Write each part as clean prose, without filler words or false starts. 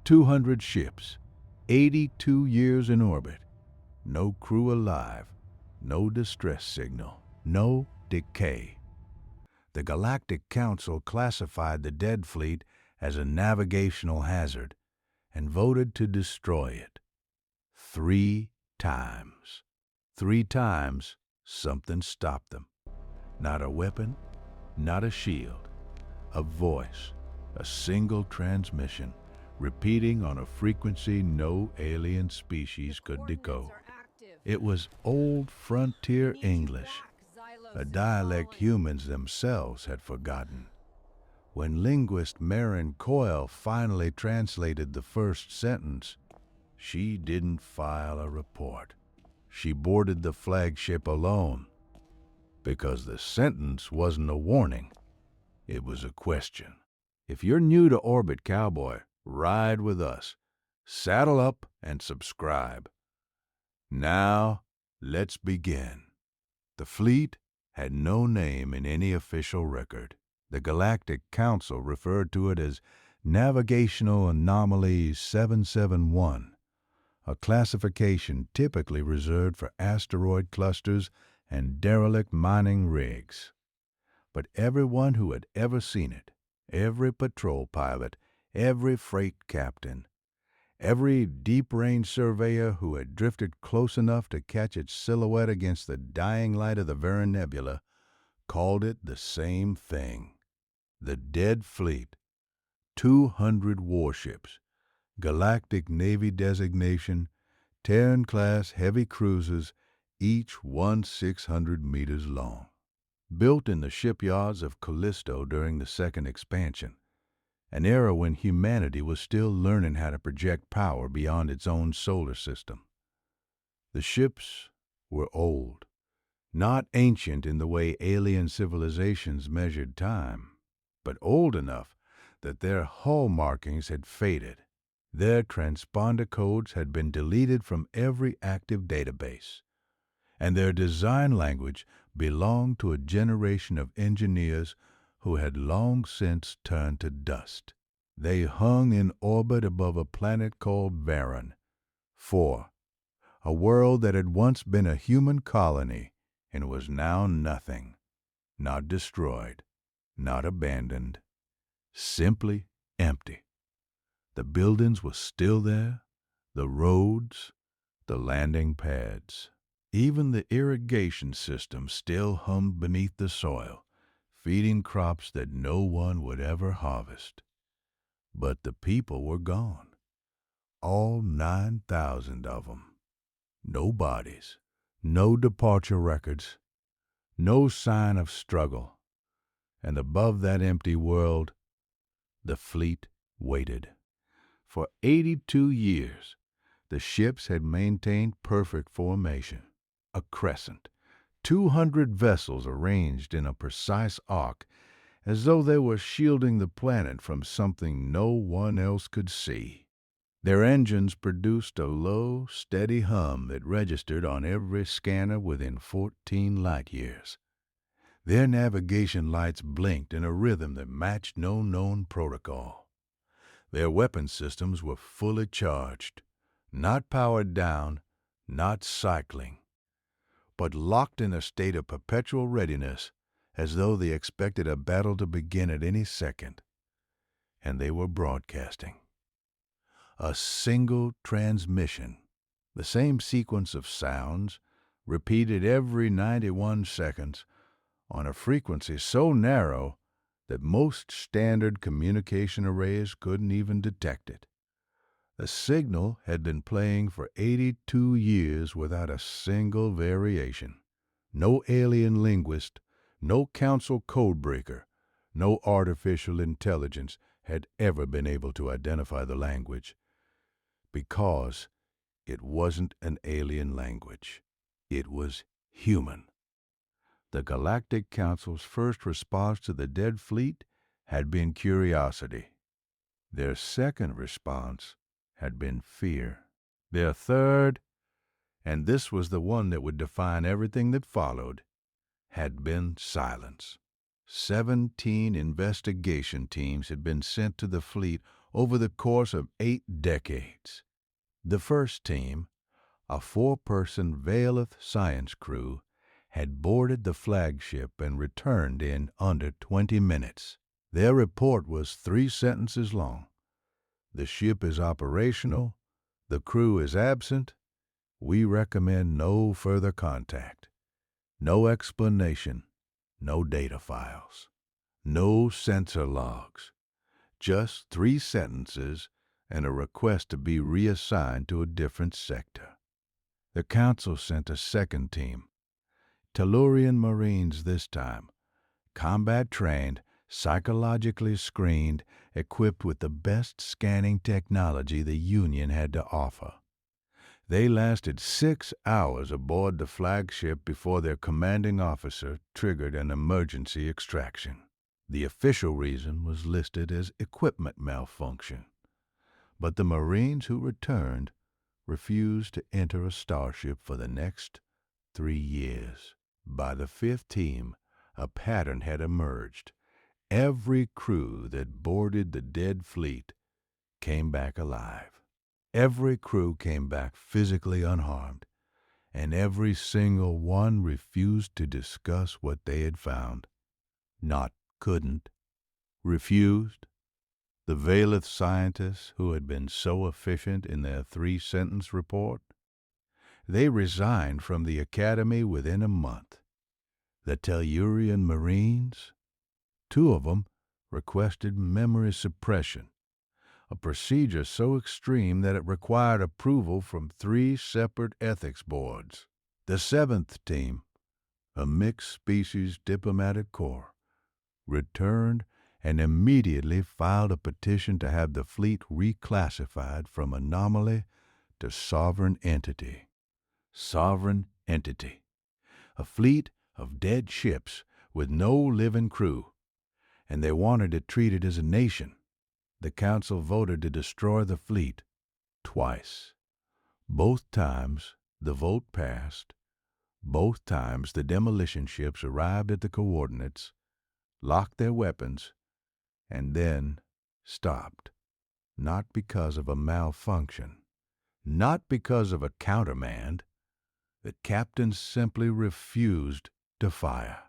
200 ships, 82 years in orbit, no crew alive, no distress signal, no decay. The Galactic Council classified the dead fleet as a navigational hazard and voted to destroy it. 3 times. 3 times, something stopped them. Not a weapon, not a shield, a voice, a single transmission, repeating on a frequency no alien species could decode. It was old frontier English, a dialect humans themselves had forgotten. When linguist Maren Coyle finally translated the first sentence, she didn't file a report. She boarded the flagship alone, because the sentence wasn't a warning. It was a question. If you're new to Orbit, Cowboy, ride with us. Saddle up and subscribe. Now, let's begin. The fleet had no name in any official record. The Galactic Council referred to it as Navigational Anomaly 771, a classification typically reserved for asteroid clusters and derelict mining rigs. But everyone who had ever seen it, every patrol pilot, every freight captain, every deep-range surveyor who had drifted close enough to catch its silhouette against the dying light of the Vera Nebula, called it the same thing. The dead fleet. 200 warships. Galactic Navy designation, Terran-class heavy cruisers, each 600 meters long. Built in the shipyards of Callisto during the Second Expansion, an era when humanity was still learning how to project power beyond its own solar system. The ships were old, not ancient in the way alien civilizations measured time, but old enough that their hull markings had faded. Their transponder codes had been deleted from every active database, and their design language belonged to a generation of engineers who had long since turned to dust. They hung in orbit above a planet called Varan, 4, a world that had once been a human colony and was now nothing, not destroyed, not abandoned, simply empty. The buildings were still there, the roads, the landing pads. Even the irrigation system still hummed beneath the soil, feeding crops that no one would ever harvest. But the people were gone, all 9,000 of them. No bodies, no departure records, no sign of struggle. And above that empty world, the fleet waited. For 82 years, the ships had maintained perfect formation, a crescent, 200 vessels arranged in a precise arc, as though they were shielding the planet from something no one else could see. Their engines produced a low, steady hum that registered on every scanner within 14 light-years. Their navigation lights blinked in a rhythm that matched no known protocol. Their weapon systems were fully charged, not powered down, not cycling, but locked in a state of perpetual readiness, as though they expected a battle to begin at any second. And they were broadcasting. A single transmission, the same sequence of sounds, repeated every 91 seconds, on a frequency so narrow that most standard communication arrays couldn't even detect it. The signal had been playing for 82 years without a single variation. No alien linguist, no council codebreaker, no artificial intelligence had ever been able to identify the language, because it wasn't an alien language. It was human. The Galactic Council's first response to the dead fleet had been curiosity. Their second response had been fear. Their third, and this was the one that would define everything that followed, had been silence. 17 investigation teams had been sent to the fleet over the course of 8 decades. The first team, a 4-person Veilith science crew, had boarded the flagship and returned in under 20 minutes. Their report was 3 sentences long. The ship is operational. The crew is absent. We recommend no further contact. No explanation. No data files. No sensor logs. Just 3 sentences and a request to be reassigned to a different sector. The Council sent a second team. Tellurian Marines this time, combat-trained, psychologically screened, equipped with the best scanning technology the Union had to offer. They lasted 6 hours aboard the flagship before their commanding officer triggered an emergency extraction. The official reason was listed as equipment malfunction, but the Marines who returned refused to enter a starship for the next 3 years. By the 5th team, a pattern had emerged. Every crew that boarded the dead fleet came back alive. Every crew came back physically unharmed, and every single one refused to discuss what they had found. Not couldn't, refused. The Veilith scientists who had been so efficient in their 3-sentence report, they resigned from the academy within a month. The Tellurian Marines, 2 of them requested memory suppression, a procedure so extreme that it required approval from 3 separate ethics boards. The 7th team, a mixed-species diplomatic corps, returned and immediately filed a petition to have the fleet reclassified from anomaly to sovereign entity. Sovereign entity. A fleet of dead ships with no living crew, and they wanted it treated as a nation. The Council voted to destroy the fleet twice. Both times the vote passed. Both times the demolition ships arrived at the coordinates, locked their weapons, and then stopped. Not because of a malfunction. Not because of a countermand. The captains simply refused to fire.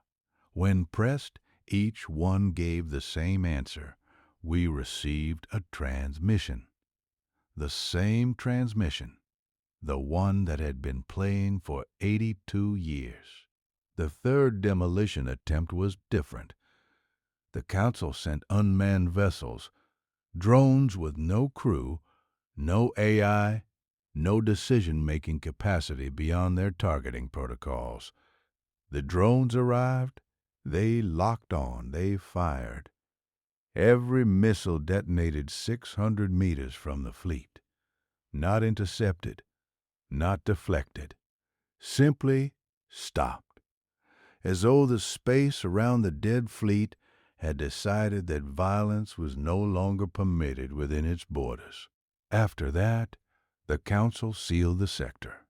When pressed, each one gave the same answer. We received a transmission. The same transmission. The one that had been playing for 82 years. The third demolition attempt was different. The Council sent unmanned vessels, drones with no crew, no AI, no decision-making capacity beyond their targeting protocols. The drones arrived, they locked on, they fired. Every missile detonated 600 meters from the fleet. Not intercepted, not deflected. Simply stopped. As though the space around the dead fleet had decided that violence was no longer permitted within its borders. After that, the Council sealed the sector.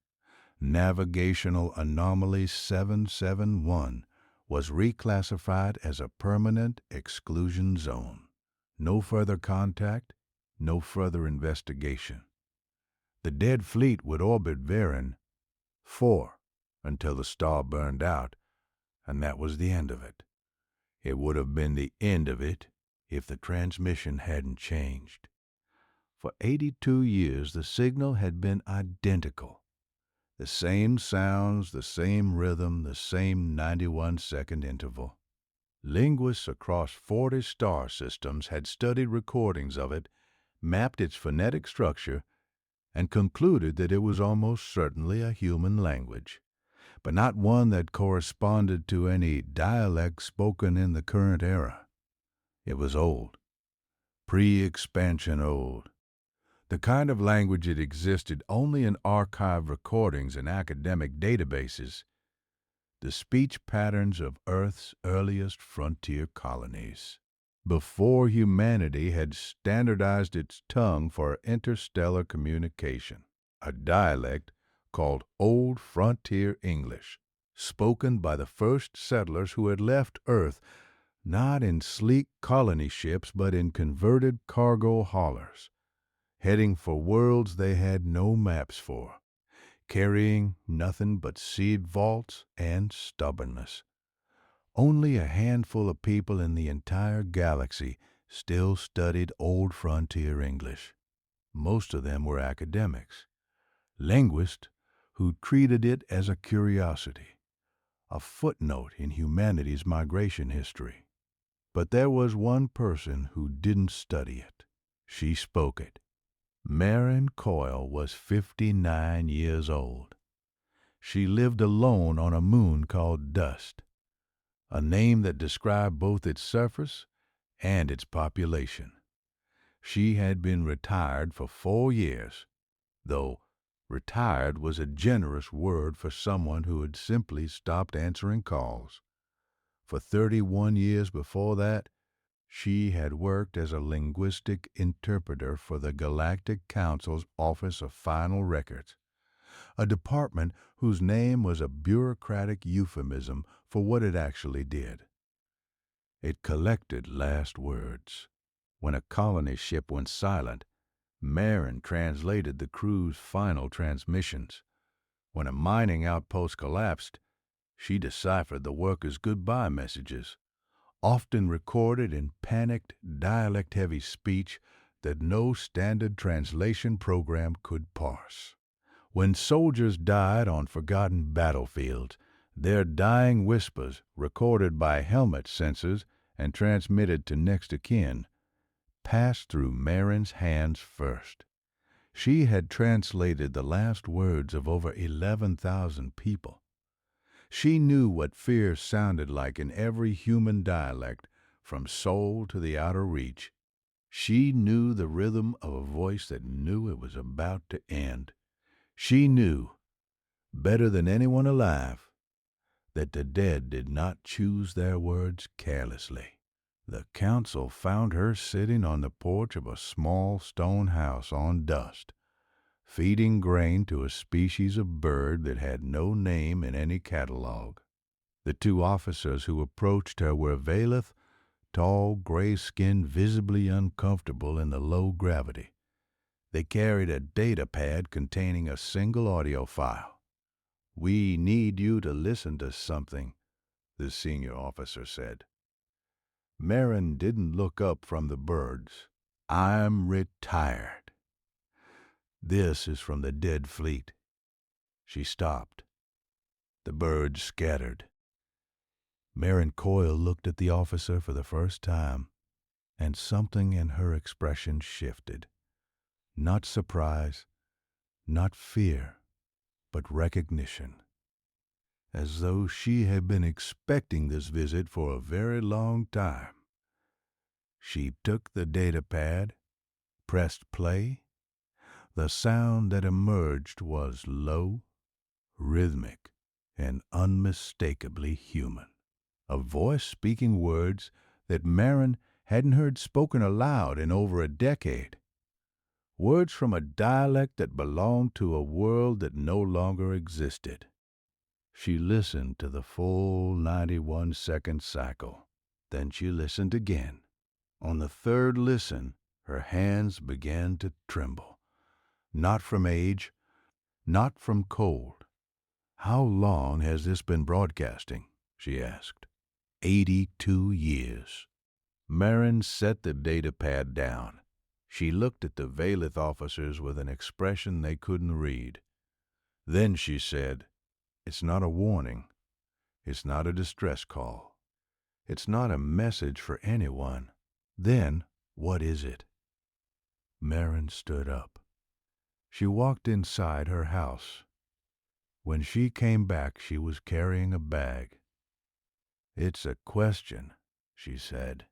Navigational Anomaly 771 was reclassified as a permanent exclusion zone. No further contact, no further investigation. The dead fleet would orbit Verin 4 until the star burned out, and that was the end of it. It would have been the end of it if the transmission hadn't changed. For 82 years, the signal had been identical. The same sounds, the same rhythm, the same 91-second interval. Linguists across 40 star systems had studied recordings of it, mapped its phonetic structure, and concluded that it was almost certainly a human language, but not one that corresponded to any dialect spoken in the current era. It was old, pre-expansion old. The kind of language that existed only in archive recordings and academic databases, the speech patterns of Earth's earliest frontier colonies, before humanity had standardized its tongue for interstellar communication, a dialect called Old Frontier English, spoken by the first settlers who had left Earth not in sleek colony ships, but in converted cargo haulers, heading for worlds they had no maps for, carrying nothing but seed vaults and stubbornness. Only a handful of people in the entire galaxy still studied old frontier English. Most of them were academics, linguists who treated it as a curiosity, a footnote in humanity's migration history. But there was one person who didn't study it. She spoke it. Maren Coyle was 59 years old. She lived alone on a moon called Dust, a name that described both its surface and its population. She had been retired for 4 years, though retired was a generous word for someone who had simply stopped answering calls. For 31 years before that, she had worked as a linguistic interpreter for the Galactic Council's Office of Final Records, a department whose name was a bureaucratic euphemism for what it actually did. It collected last words. When a colony ship went silent, Maren translated the crew's final transmissions. When a mining outpost collapsed, she deciphered the workers' goodbye messages, often recorded in panicked, dialect-heavy speech that no standard translation program could parse. When soldiers died on forgotten battlefields, their dying whispers, recorded by helmet sensors and transmitted to next of kin, passed through Maren's hands first. She had translated the last words of over 11,000 people. She knew what fear sounded like in every human dialect, from Seoul to the outer reach. She knew the rhythm of a voice that knew it was about to end. She knew, better than anyone alive, that the dead did not choose their words carelessly. The council found her sitting on the porch of a small stone house on Dust, feeding grain to a species of bird that had no name in any catalog. The 2 officers who approached her were Valeth, tall, gray-skinned, visibly uncomfortable in the low gravity. They carried a data pad containing a single audio file. "We need you to listen to something," the senior officer said. Maren didn't look up from the birds. "I'm retired. This is from the dead fleet." She stopped. The birds scattered. Maren Coyle looked at the officer for the first time, and something in her expression shifted. Not surprise, not fear, but recognition. As though she had been expecting this visit for a very long time. She took the data pad, pressed play. The sound that emerged was low, rhythmic, and unmistakably human. A voice speaking words that Maren hadn't heard spoken aloud in over a decade. Words from a dialect that belonged to a world that no longer existed. She listened to the full 91-second cycle. Then she listened again. On the third listen, her hands began to tremble. Not from age, not from cold. "How long has this been broadcasting?" she asked. 82 years. Maren set the data pad down. She looked at the Valeth officers with an expression they couldn't read. Then she said, "It's not a warning. It's not a distress call. It's not a message for anyone. Then what is it?" Maren stood up. She walked inside her house. When she came back, she was carrying a bag. "It's a question," she said.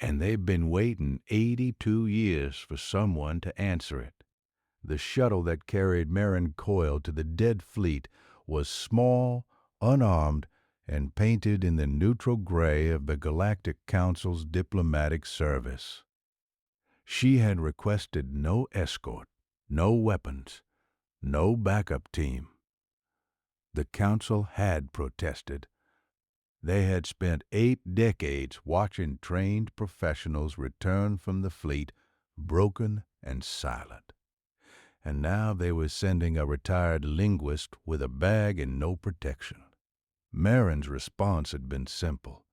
"And they've been waiting 82 years for someone to answer it." The shuttle that carried Maren Coyle to the dead fleet was small, unarmed, and painted in the neutral gray of the Galactic Council's diplomatic service. She had requested no escort, no weapons, no backup team. The Council had protested, They had spent 8 decades watching trained professionals return from the fleet broken and silent. And now they were sending a retired linguist with a bag and no protection. Maren's response had been simple.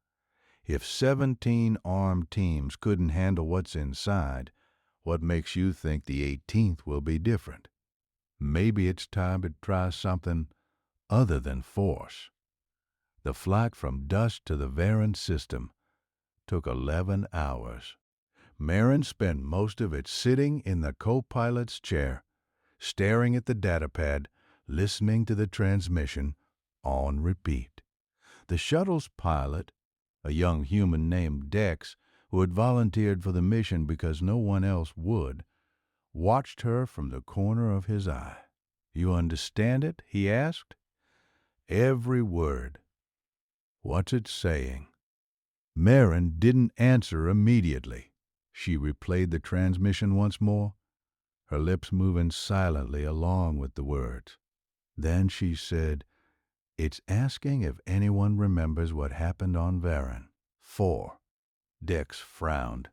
If 17 armed teams couldn't handle what's inside, what makes you think the 18th will be different? Maybe it's time to try something other than force. The flight from dust to the Varan system took 11 hours. Maren spent most of it sitting in the co-pilot's chair, staring at the datapad, listening to the transmission on repeat. The shuttle's pilot, a young human named Dex, who had volunteered for the mission because no one else would, watched her from the corner of his eye. "You understand it?" he asked. "Every word." "What's it saying?" Maren didn't answer immediately. She replayed the transmission once more, her lips moving silently along with the words. Then she said, "It's asking if anyone remembers what happened on Varan." 4. Dex frowned.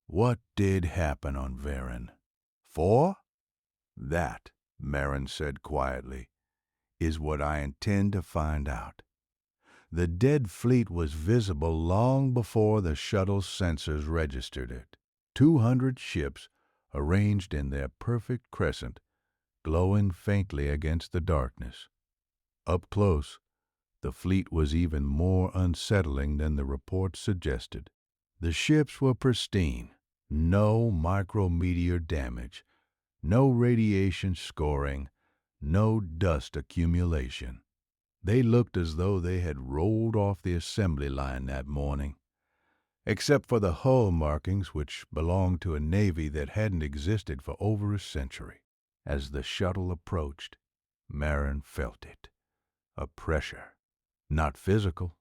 "What did happen on Varan?" 4? "That," Maren said quietly, "is what I intend to find out." The dead fleet was visible long before the shuttle's sensors registered it. 200 ships arranged in their perfect crescent, glowing faintly against the darkness. Up close, the fleet was even more unsettling than the reports suggested. The ships were pristine, no micrometeor damage, no radiation scoring, no dust accumulation. They looked as though they had rolled off the assembly line that morning, except for the hull markings which belonged to a navy that hadn't existed for over a century. As the shuttle approached, Maren felt it. A pressure. Not physical,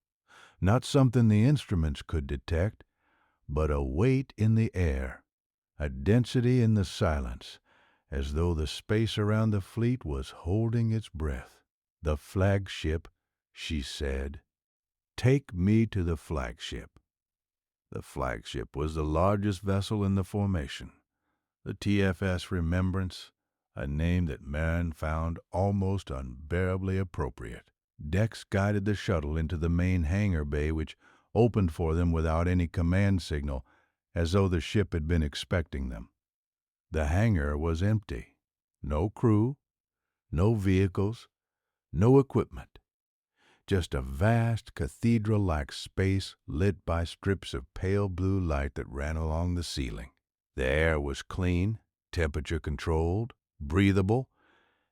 not something the instruments could detect, but a weight in the air, a density in the silence, as though the space around the fleet was holding its breath. "The flagship," she said. "Take me to the flagship." The flagship was the largest vessel in the formation, the TFS Remembrance, a name that Maren found almost unbearably appropriate. Dex guided the shuttle into the main hangar bay, which opened for them without any command signal, as though the ship had been expecting them. The hangar was empty. No crew, no vehicles, no equipment. Just a vast cathedral-like space lit by strips of pale blue light that ran along the ceiling. The air was clean, temperature-controlled, breathable,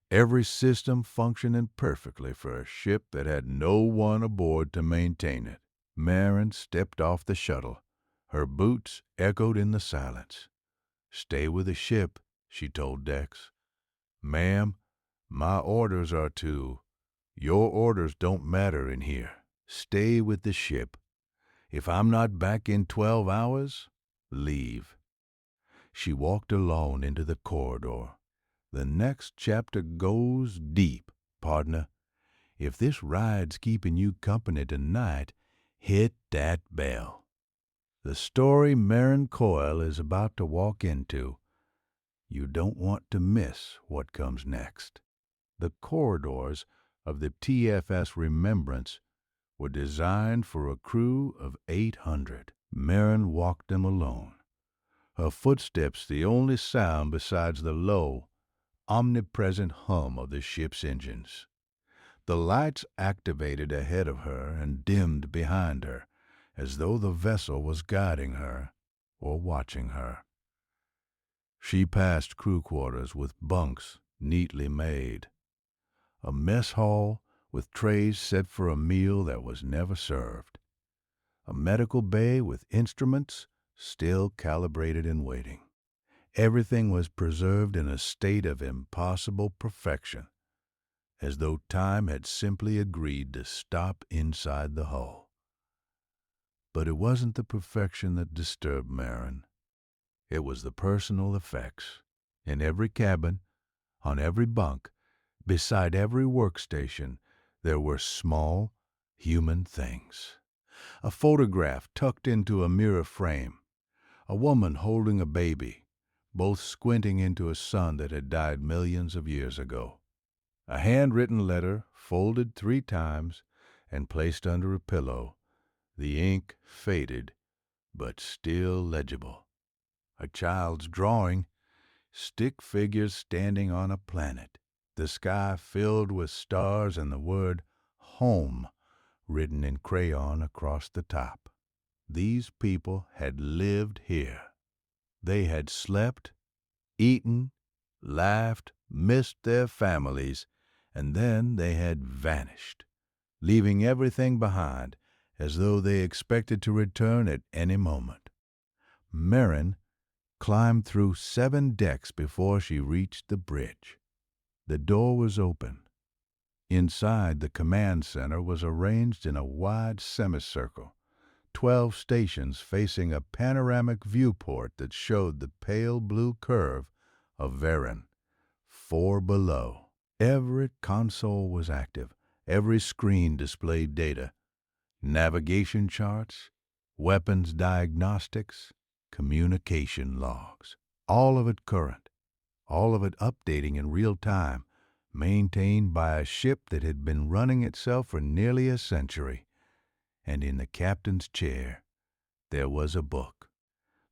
every system functioning perfectly for a ship that had no one aboard to maintain it. Maren stepped off the shuttle. Her boots echoed in the silence. "Stay with the ship," she told Dex. "Ma'am, my orders are to—" "Your orders don't matter in here. Stay with the ship. If I'm not back in 12 hours, leave." She walked alone into the corridor. "The next chapter goes deep, pardner. If this ride's keeping you company tonight, hit that bell. The story Maren Coyle is about to walk into, you don't want to miss what comes next." The corridors of the TFS Remembrance were designed for a crew of 800. Maren walked them alone, her footsteps the only sound besides the low, omnipresent hum of the ship's engines. The lights activated ahead of her and dimmed behind her, as though the vessel was guiding her or watching her. She passed crew quarters with bunks neatly made, a mess hall with trays set for a meal that was never served, a medical bay with instruments still calibrated and waiting. Everything was preserved in a state of impossible perfection, as though time had simply agreed to stop inside the hull. But it wasn't the perfection that disturbed Maren. It was the personal effects. In every cabin, on every bunk, beside every workstation, there were small, human things. A photograph tucked into a mirror frame. A woman holding a baby, both squinting into a sun that had died millions of years ago. A handwritten letter folded 3 times and placed under a pillow, the ink faded, but still legible. A child's drawing, stick figures standing on a planet, the sky filled with stars and the word home written in crayon across the top. These people had lived here. They had slept, eaten, laughed, missed their families, and then they had vanished, leaving everything behind as though they expected to return at any moment. Maren climbed through 7 decks before she reached the bridge. The door was open. Inside, the command center was arranged in a wide semicircle, 12 stations facing a panoramic viewport that showed the pale blue curve of Varen, 4 below. Every console was active. Every screen displayed data, navigation charts, weapons diagnostics, communication logs. All of it current, all of it updating in real time, maintained by a ship that had been running itself for nearly a century. And in the captain's chair, there was a book.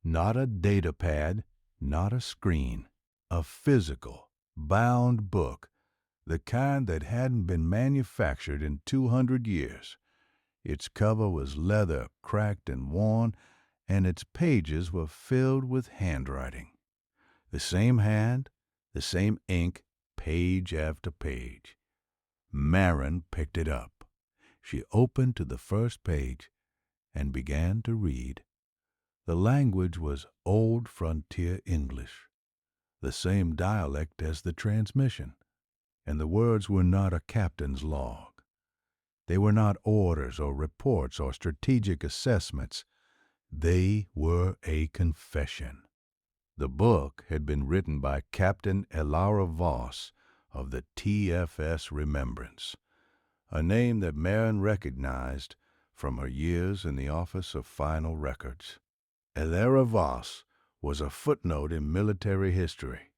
Not a data pad, not a screen. A physical, bound book, the kind that hadn't been manufactured in 200 years. Its cover was leather, cracked and worn, and its pages were filled with handwriting. The same hand, the same ink, page after page. Maren picked it up. She opened to the first page and began to read. The language was Old Frontier English, the same dialect as the transmission, and the words were not a captain's log. They were not orders or reports or strategic assessments. They were a confession. The book had been written by Captain Elara Voss of the TFS Remembrance, a name that Maren recognized from her years in the Office of Final Records. Elara Voss was a footnote in military history,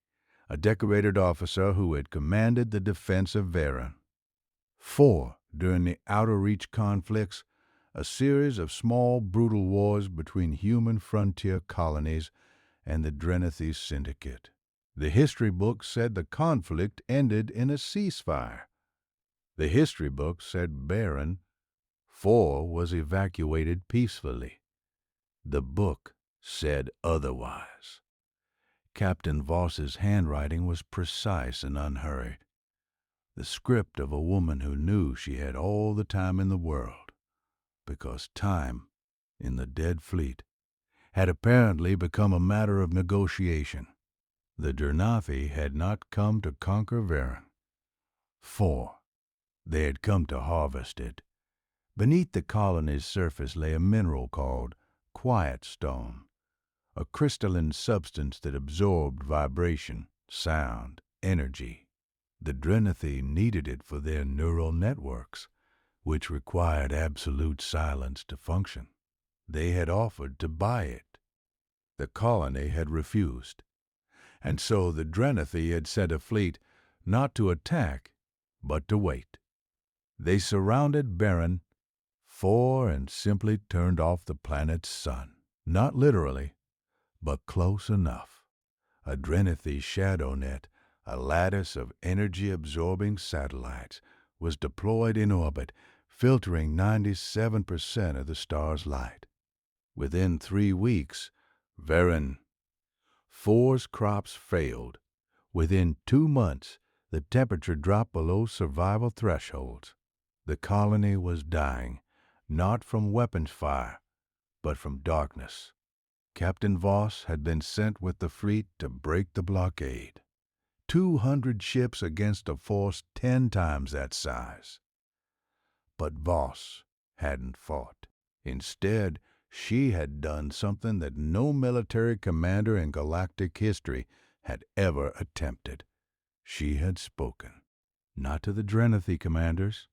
a decorated officer who had commanded the defense of Varen. 4 during the Outer Reach conflicts, a series of small, brutal wars between human frontier colonies and the Drenathy Syndicate. The history book said the conflict ended in a ceasefire. The history book said Varen 4 was evacuated peacefully. The book said otherwise. Captain Voss's handwriting was precise and unhurried, the script of a woman who knew she had all the time in the world, because time in the dead fleet had apparently become a matter of negotiation. The Drenathy had not come to conquer Varen. 4. They had come to harvest it. Beneath the colony's surface lay a mineral called quiet stone, a crystalline substance that absorbed vibration, sound, energy. The Drenathy needed it for their neural networks, which required absolute silence to function. They had offered to buy it. The colony had refused, and so the Drenathy had sent a fleet not to attack, but to wait. They surrounded Varen 4 and simply turned off the planet's sun. Not literally, but close enough. A Drenathy shadow net, a lattice of energy-absorbing satellites, was deployed in orbit, filtering 97% of the star's light. Within 3 weeks, Varen 4's crops failed. Within 2 months, the temperature dropped below survival thresholds. The colony was dying, not from weapons fire, but from darkness. Captain Voss had been sent with the fleet to break the blockade. 200 ships against a force 10 times that size. But Voss hadn't fought. Instead, she had done something that no military commander in galactic history had ever attempted. She had spoken, not to the Drenathy commanders,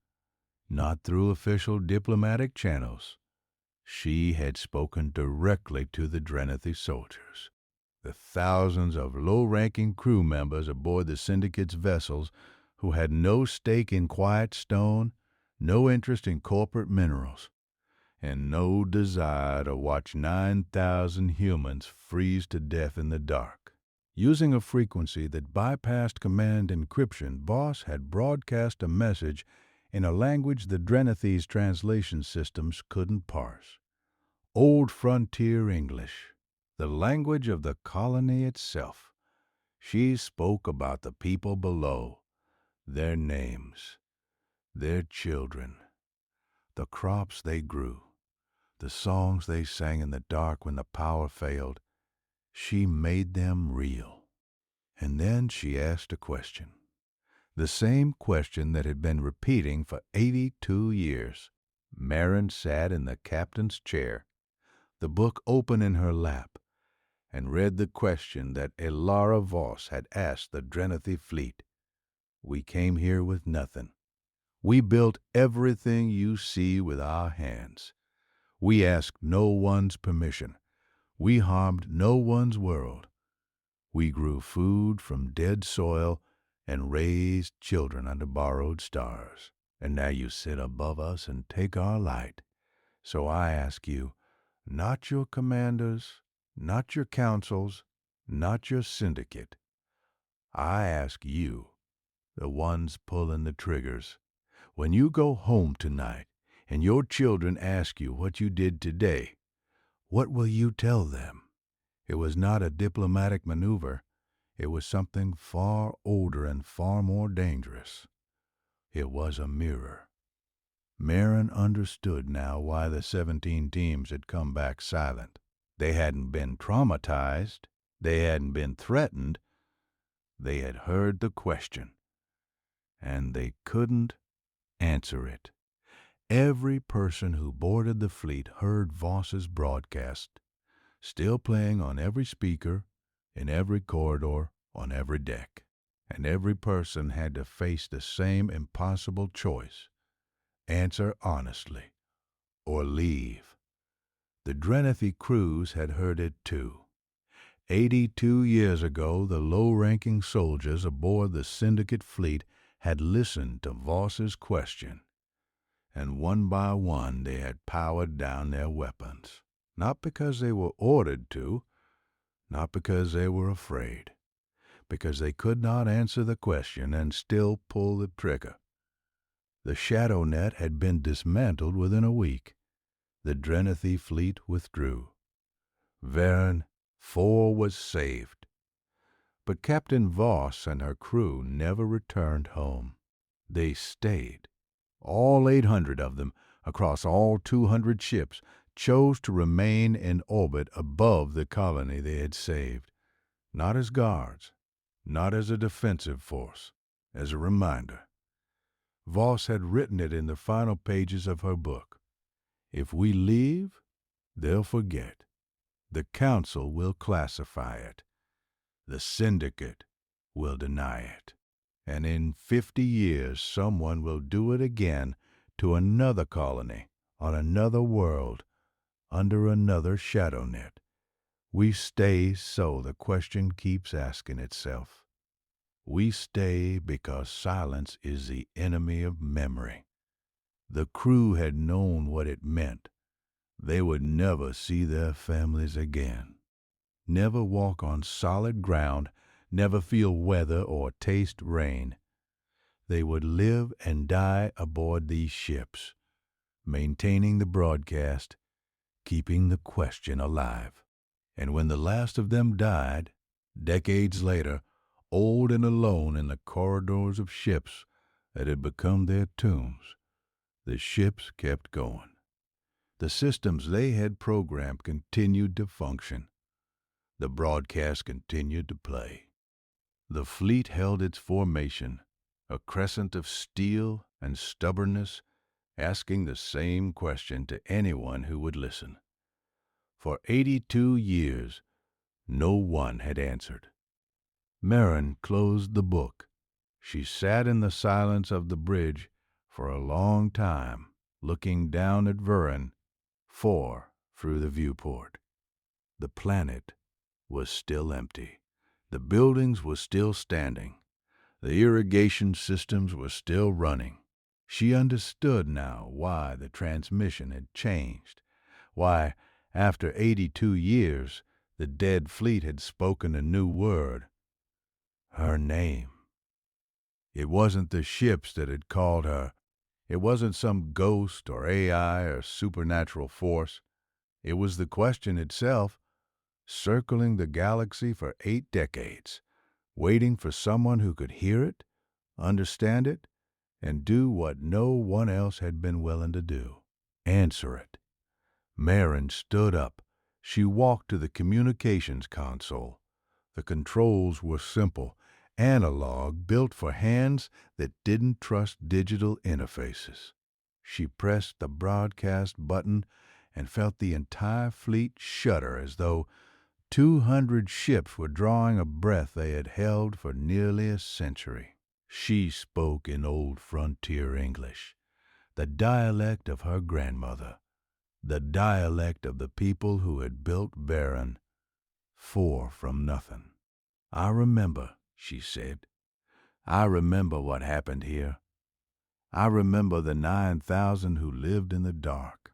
not through official diplomatic channels. She had spoken directly to the Drenathy soldiers, the thousands of low-ranking crew members aboard the Syndicate's vessels who had no stake in quiet stone, no interest in corporate minerals, and no desire to watch 9,000 humans freeze to death in the dark. Using a frequency that bypassed command encryption, Voss had broadcast a message in a language the Drenathy's translation systems couldn't parse. Old frontier English, the language of the colony itself. She spoke about the people below, their names, their children, the crops they grew, the songs they sang in the dark when the power failed. She made them real. And then she asked a question, the same question that had been repeating for 82 years. Maren sat in the captain's chair, the book open in her lap, and read the question that Elara Voss had asked the Drenathy fleet. We came here with nothing. We built everything you see with our hands. We asked no one's permission. We harmed no one's world. We grew food from dead soil and raised children under borrowed stars. And now you sit above us and take our light. So I ask you, not your commanders, not your councils, not your syndicate. I ask you, the ones pulling the triggers, when you go home tonight and your children ask you what you did today, what will you tell them? It was not a diplomatic maneuver. It was something far older and far more dangerous. It was a mirror. Maren understood now why the 17 teams had come back silent. They hadn't been traumatized. They hadn't been threatened. They had heard the question, and they couldn't answer it. Every person who boarded the fleet heard Voss's broadcast, still playing on every speaker, in every corridor, on every deck. And every person had to face the same impossible choice. Answer honestly, or leave. The Drenathy crews had heard it too. 82 years ago, the low-ranking soldiers aboard the Syndicate fleet had listened to Voss's question, and one by one they had powered down their weapons, not because they were ordered to, not because they were afraid, because they could not answer the question and still pull the trigger. The shadow net had been dismantled within a week. The Drenathy fleet withdrew. Varen 4 was saved. But Captain Voss and her crew never returned home. They stayed. All 800 of them, across all 200 ships, chose to remain in orbit above the colony they had saved, not as guards, not as a defensive force, as a reminder. Voss had written it in the final pages of her book. If we leave, they'll forget. The Council will classify it. The Syndicate will deny it. And in 50 years, someone will do it again to another colony, on another world, under another shadow net. We stay so the question keeps asking itself. We stay because silence is the enemy of memory. The crew had known what it meant. They would never see their families again, never walk on solid ground, never feel weather or taste rain. They would live and die aboard these ships, maintaining the broadcast, keeping the question alive. And when the last of them died, decades later, old and alone in the corridors of ships that had become their tombs, the ships kept going. The systems they had programmed continued to function. The broadcast continued to play. The fleet held its formation, a crescent of steel and stubbornness, asking the same question to anyone who would listen. For 82 years, no one had answered. Maren closed the book. She sat in the silence of the bridge for a long time, looking down at Vuren 4 through the viewport. The planet was still empty. The buildings were still standing. The irrigation systems were still running. She understood now why the transmission had changed, why, after 82 years, the dead fleet had spoken a new word. Her name. It wasn't the ships that had called her. It wasn't some ghost or AI or supernatural force. It was the question itself, circling the galaxy for 8 decades, waiting for someone who could hear it, understand it, and do what no one else had been willing to do. Answer it. Maren stood up. She walked to the communications console. The controls were simple, analog, built for hands that didn't trust digital interfaces. She pressed the broadcast button and felt the entire fleet shudder as though 200 ships were drawing a breath they had held for nearly a century. She spoke in old frontier English, the dialect of her grandmother, the dialect of the people who had built Baron 4 from nothing. "I remember," she said. "I remember what happened here. I remember the 9,000 who lived in the dark.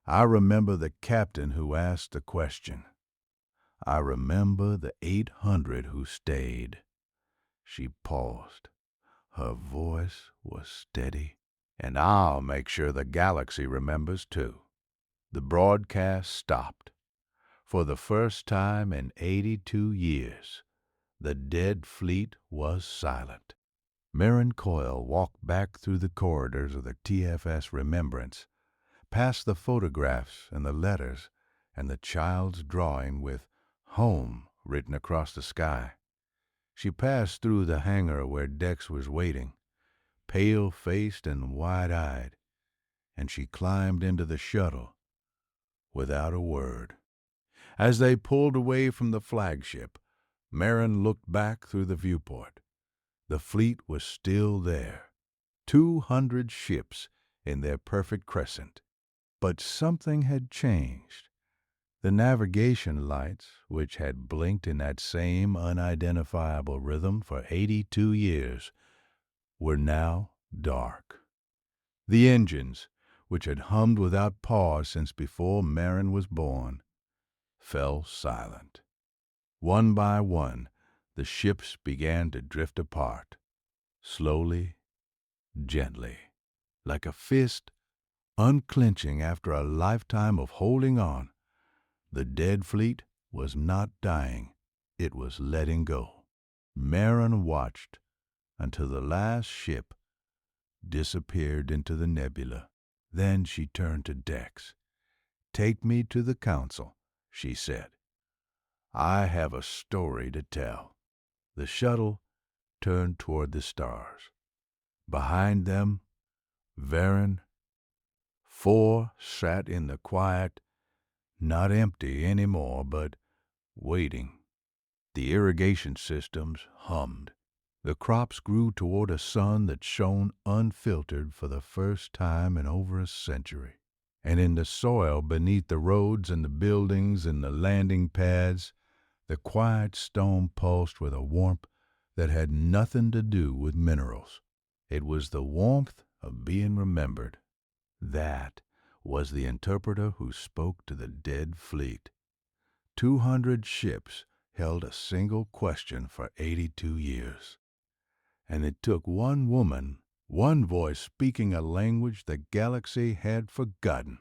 I remember the captain who asked the question. I remember the 800 who stayed." She paused. Her voice was steady. "And I'll make sure the galaxy remembers, too." The broadcast stopped. For the first time in 82 years, the dead fleet was silent. Maren Coyle walked back through the corridors of the TFS Remembrance, past the photographs and the letters and the child's drawing with "Home" written across the sky. She passed through the hangar where Dex was waiting, pale-faced and wide-eyed, and she climbed into the shuttle without a word. As they pulled away from the flagship, Maren looked back through the viewport. The fleet was still there, 200 ships in their perfect crescent. But something had changed. The navigation lights, which had blinked in that same unidentifiable rhythm for 82 years, were now dark. The engines, which had hummed without pause since before Maren was born, fell silent. One by one, the ships began to drift apart, slowly, gently, like a fist unclenching after a lifetime of holding on. The dead fleet was not dying. It was letting go. Maren watched until the last ship disappeared into the nebula. Then she turned to Dex. "Take me to the council," she said. "I have a story to tell." The shuttle turned toward the stars. Behind them, Varan 4 sat in the quiet, not empty any more, but waiting. The irrigation systems hummed. The crops grew toward a sun that shone unfiltered for the first time in over a century. And in the soil beneath the roads and the buildings and the landing pads, the quiet stone pulsed with a warmth that had nothing to do with minerals. It was the warmth of being remembered. That was the interpreter who spoke to the dead fleet. 200 ships held a single question for 82 years. And it took one woman, one voice speaking a language the galaxy had forgotten,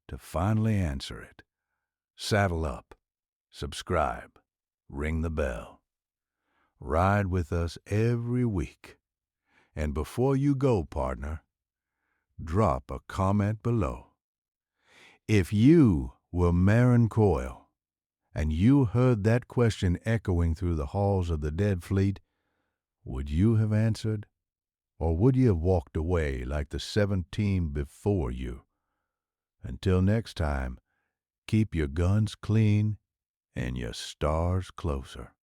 to finally answer it. Saddle up, subscribe, ring the bell. Ride with us every week. And before you go, partner, drop a comment below. If you were Maren Coyle, and you heard that question echoing through the halls of the dead fleet, would you have answered? Or would you have walked away like the 17 before you? Until next time, keep your guns clean and your stars closer.